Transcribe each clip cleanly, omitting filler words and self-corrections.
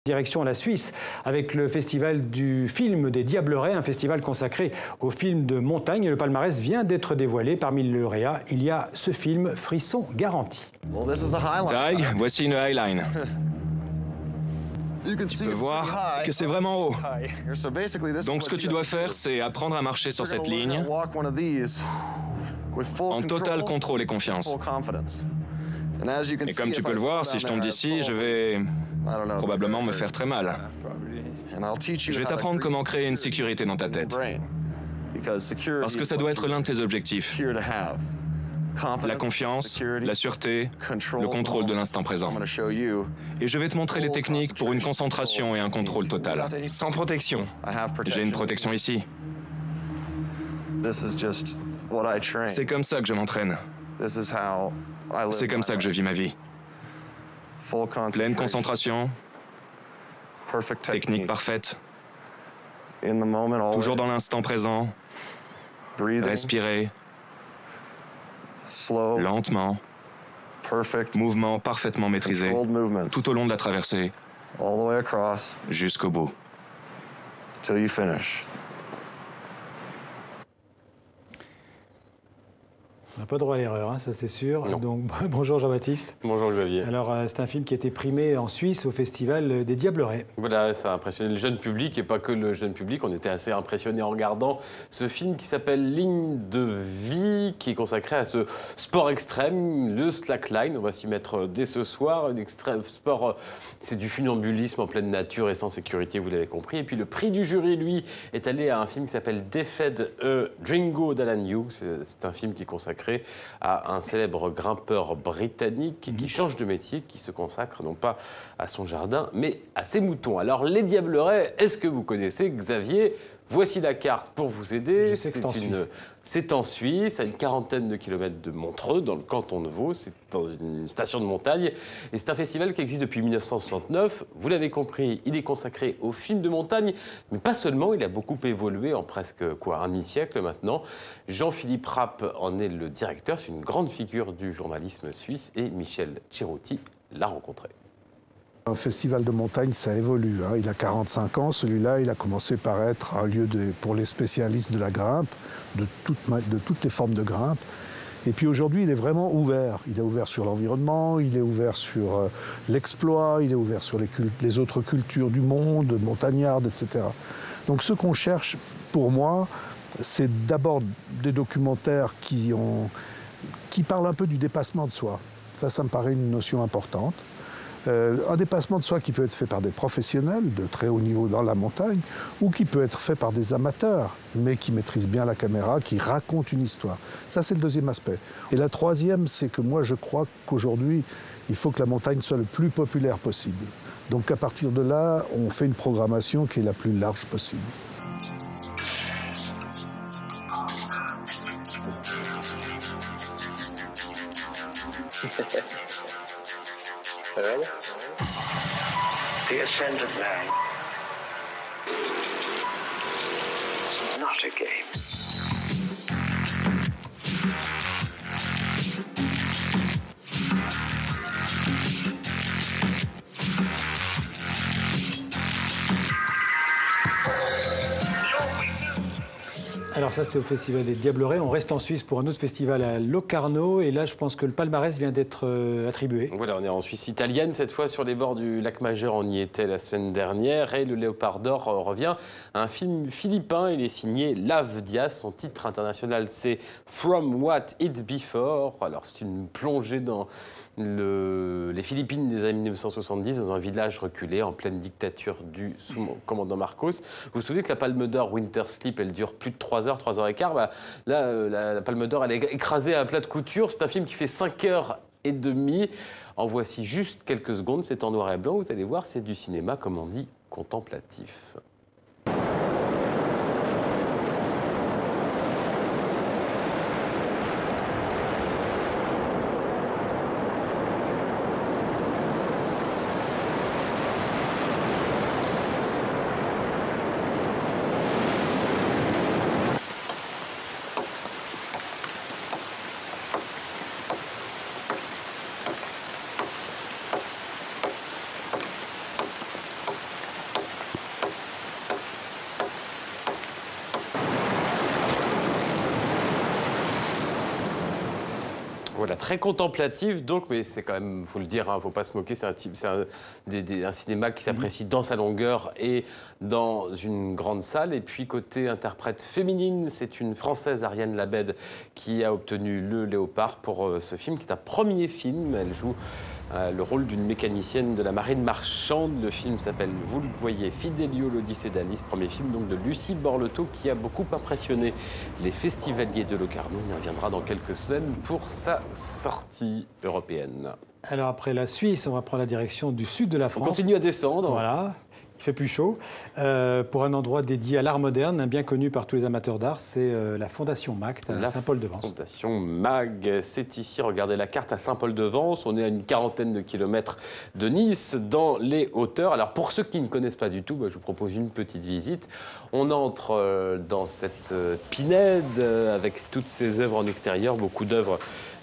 Direction la Suisse, avec le festival du film des Diablerets, un festival consacré aux films de montagne. Et le palmarès vient d'être dévoilé. Parmi les lauréats, il y a ce film Frisson garanti. Tig, voici une highline. Tu peux voir que c'est vraiment haut. Donc ce que tu dois faire, c'est apprendre à marcher sur cette ligne en total contrôle et confiance. Et comme tu peux le voir, si je tombe d'ici, je vais probablement me faire très mal. Je vais t'apprendre comment créer une sécurité dans ta tête. Parce que ça doit être l'un de tes objectifs. La confiance, la sûreté, le contrôle de l'instant présent. Et je vais te montrer les techniques pour une concentration et un contrôle total. Sans protection. J'ai une protection ici. C'est comme ça que je m'entraîne. C'est comme ça que je vis ma vie. Pleine concentration, technique parfaite, toujours dans l'instant présent, respirer, lentement, mouvement parfaitement maîtrisé, tout au long de la traversée, jusqu'au bout. On n'a pas droit à l'erreur, hein, ça c'est sûr. Donc, bonjour Jean-Baptiste. Bonjour Xavier. Alors c'est un film qui a été primé en Suisse au festival des Diablerets. Voilà, ça a impressionné le jeune public et pas que le jeune public. On était assez impressionnés en regardant ce film qui s'appelle Ligne de vie, qui est consacré à ce sport extrême, le slackline. On va s'y mettre dès ce soir. Un extrême sport, c'est du funambulisme en pleine nature et sans sécurité, vous l'avez compris. Et puis le prix du jury, lui, est allé à un film qui s'appelle Defeat Dringo d'Alan Hughes. C'est un film qui est consacré à un célèbre grimpeur britannique qui change de métier, qui se consacre non pas à son jardin, mais à ses moutons. Alors, les Diablerets, est-ce que vous connaissez, Xavier? Voici la carte pour vous aider. C'est en Suisse, à une quarantaine de kilomètres de Montreux, dans le canton de Vaud. C'est dans une station de montagne. Et c'est un festival qui existe depuis 1969. Vous l'avez compris, il est consacré aux films de montagne, mais pas seulement. Il a beaucoup évolué en presque un demi-siècle maintenant. Jean-Philippe Rapp en est le directeur. C'est une grande figure du journalisme suisse. Et Michel Cerutti l'a rencontré. Un festival de montagne, ça évolue. Hein. Il a 45 ans. Celui-là, il a commencé par être un lieu pour les spécialistes de la grimpe, de toutes les formes de grimpe. Et puis aujourd'hui, il est vraiment ouvert. Il est ouvert sur l'environnement, il est ouvert sur l'exploit, il est ouvert sur les autres cultures du monde, montagnardes, etc. Donc ce qu'on cherche, pour moi, c'est d'abord des documentaires qui parlent un peu du dépassement de soi. Ça me paraît une notion importante. Un dépassement de soi qui peut être fait par des professionnels de très haut niveau dans la montagne ou qui peut être fait par des amateurs, mais qui maîtrisent bien la caméra, qui racontent une histoire. Ça, c'est le deuxième aspect. Et la troisième, c'est que moi, je crois qu'aujourd'hui, il faut que la montagne soit le plus populaire possible. Donc, à partir de là, on fait une programmation qui est la plus large possible. The ascent of man is not a game. Alors ça, c'était au Festival des Diablerets. On reste en Suisse pour un autre festival à Locarno. Et là, je pense que le palmarès vient d'être attribué. Voilà, on est en Suisse italienne, cette fois sur les bords du lac Majeur. On y était la semaine dernière. Et le Léopard d'Or revient à un film philippin. Il est signé Lav Diaz. Son titre international, c'est From What It Before. Alors, c'est une plongée dans les Philippines des années 1970, dans un village reculé en pleine dictature du sous-commandant Marcos. Vous vous souvenez que la Palme d'Or Winter Sleep, elle dure plus de 3 heures, 3 heures et quart. Là, la Palme d'Or, elle est écrasée à plat de couture. C'est un film qui fait 5h30. En voici juste quelques secondes. C'est en noir et blanc. Vous allez voir, c'est du cinéma, comme on dit, contemplatif. Voilà, très contemplatif, donc, mais c'est quand même, faut le dire, faut pas se moquer, c'est un cinéma qui s'apprécie dans sa longueur et dans une grande salle. Et puis, côté interprète féminine, c'est une Française, Ariane Labed, qui a obtenu le Léopard pour ce film, qui est un premier film. Elle joue le rôle d'une mécanicienne de la marine marchande. Le film s'appelle, vous le voyez, Fidelio, l'Odyssée d'Alice, premier film donc de Lucie Borletot, qui a beaucoup impressionné les festivaliers de Locarno. On y reviendra dans quelques semaines pour sa sortie européenne. Alors après la Suisse, on va prendre la direction du sud de la France. On continue à descendre. Voilà. Il fait plus chaud, pour un endroit dédié à l'art moderne, bien connu par tous les amateurs d'art, c'est la Fondation MAG à Saint-Paul-de-Vence. La Fondation MAG, c'est ici, regardez la carte, à Saint-Paul-de-Vence. On est à une quarantaine de kilomètres de Nice, dans les hauteurs. Alors pour ceux qui ne connaissent pas du tout, je vous propose une petite visite. On entre dans cette pinède avec toutes ces œuvres en extérieur, beaucoup d'œuvres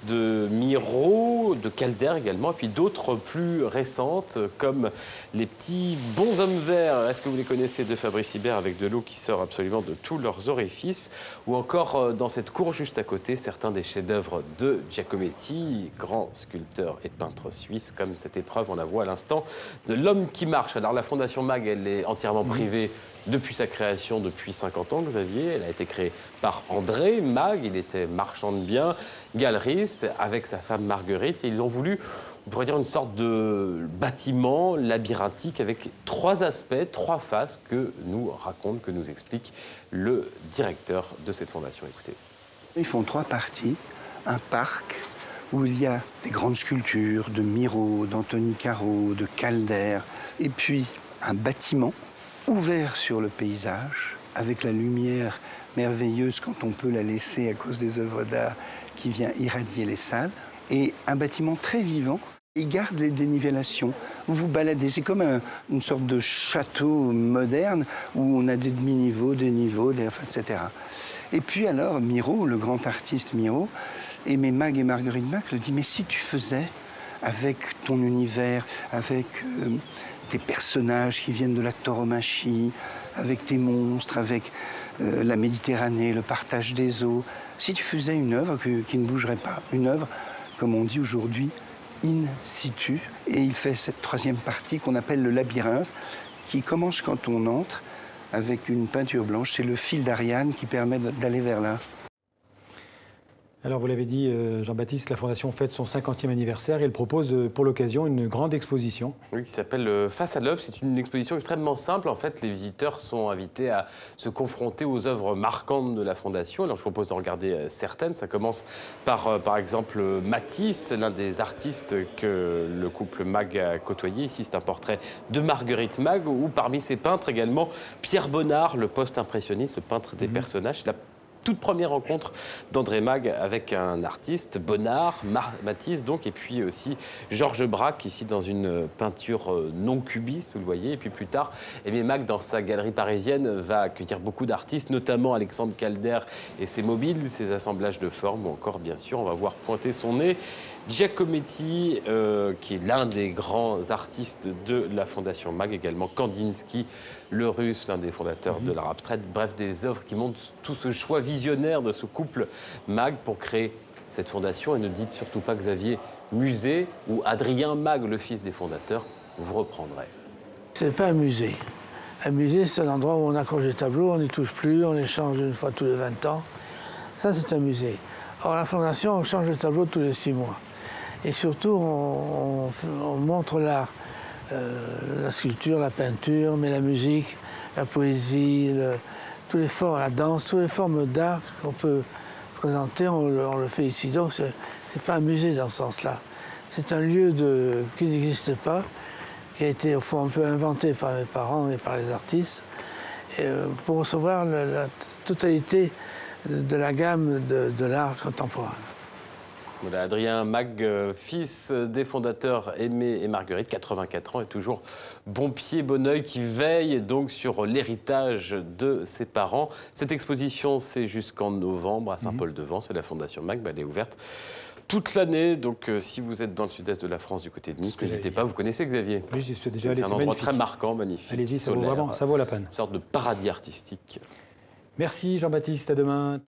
de Miro, de Calder également, et puis d'autres plus récentes, comme les petits bonshommes verts. Est-ce que vous les connaissez, de Fabrice Hibert, avec de l'eau qui sort absolument de tous leurs orifices? Ou encore, dans cette cour juste à côté, certains des chefs-d'œuvre de Giacometti, grand sculpteur et peintre suisse, comme cette épreuve, on la voit à l'instant, de l'homme qui marche. Alors la Fondation MAG, elle est entièrement privée depuis sa création, depuis 50 ans, Xavier. Elle a été créée par André MAG. Il était marchand de biens, galeriste, avec sa femme Marguerite. Et ils ont voulu, on pourrait dire, une sorte de bâtiment labyrinthique avec 3 aspects, 3 faces que nous raconte, que nous explique le directeur de cette fondation. Écoutez. Ils font 3 parties. Un parc où il y a des grandes sculptures de Miro, d'Anthony Caro, de Calder. Et puis un bâtiment ouvert sur le paysage, avec la lumière merveilleuse quand on peut la laisser à cause des œuvres d'art qui vient irradier les salles, et un bâtiment très vivant. Il garde les dénivellations. Vous vous baladez, c'est comme une sorte de château moderne où on a des demi-niveaux, des niveaux, etc. Et puis alors, Miro, le grand artiste Miro, Aimé MAG et Marguerite MAG le dit, mais si tu faisais avec ton univers, avec tes personnages qui viennent de la tauromachie, avec tes monstres, avec la Méditerranée, le partage des eaux. Si tu faisais une œuvre qui ne bougerait pas, une œuvre, comme on dit aujourd'hui, in situ, et il fait cette 3e partie qu'on appelle le labyrinthe, qui commence quand on entre avec une peinture blanche. C'est le fil d'Ariane qui permet d'aller vers là. Alors vous l'avez dit, Jean-Baptiste, la Fondation fête son 50e anniversaire et elle propose pour l'occasion une grande exposition. Oui, qui s'appelle Face à l'œuvre. C'est une exposition extrêmement simple. En fait, les visiteurs sont invités à se confronter aux œuvres marquantes de la Fondation. Alors je propose de regarder certaines. Ça commence par exemple, Matisse, l'un des artistes que le couple MAG a côtoyé. Ici, c'est un portrait de Marguerite MAG, ou parmi ses peintres également, Pierre Bonnard, le post-impressionniste, le peintre des personnages. Toute première rencontre d'André MAG avec un artiste, Bonnard, Matisse donc, et puis aussi Georges Braque, ici dans une peinture non cubiste, vous le voyez. Et puis plus tard, Aimé MAG, dans sa galerie parisienne, va accueillir beaucoup d'artistes, notamment Alexandre Calder et ses mobiles, ses assemblages de formes, ou encore, bien sûr, on va voir pointer son nez Giacometti, qui est l'un des grands artistes de la Fondation MAG, également Kandinsky, le Russe, l'un des fondateurs de l'art abstrait. Bref, des œuvres qui montrent tout ce choix visionnaire de ce couple MAG pour créer cette fondation. Et ne dites surtout pas, Xavier, musée, où Adrien MAG, le fils des fondateurs, vous reprendrait. C'est pas un musée. Un musée, c'est un endroit où on accroche des tableaux, on n'y touche plus, on les change une fois tous les 20 ans. Ça, c'est un musée. Or, la Fondation, on change de tableau tous les 6 mois. Et surtout, on montre l'art. La sculpture, la peinture, mais la musique, la poésie, tous les formes, la danse, toutes les formes d'art qu'on peut présenter, on le fait ici. Donc c'est pas un musée dans ce sens-là. C'est un lieu qui n'existe pas, qui a été au fond un peu inventé par mes parents et par les artistes, pour recevoir la totalité de la gamme de l'art contemporain. Voilà, Adrien MAG, fils des fondateurs Aimé et Marguerite, 84 ans, et toujours bon pied, bon oeil, qui veille donc sur l'héritage de ses parents. Cette exposition, c'est jusqu'en novembre à Saint-Paul-de-Vence, et la Fondation MAG, elle est ouverte toute l'année. Donc si vous êtes dans le sud-est de la France, du côté de Nice, n'hésitez pas. Vous connaissez, Xavier? Oui, j'y suis déjà allé. C'est un endroit très marquant, magnifique. Allez-y, ça vaut la peine. Une sorte de paradis artistique. Merci Jean-Baptiste, à demain.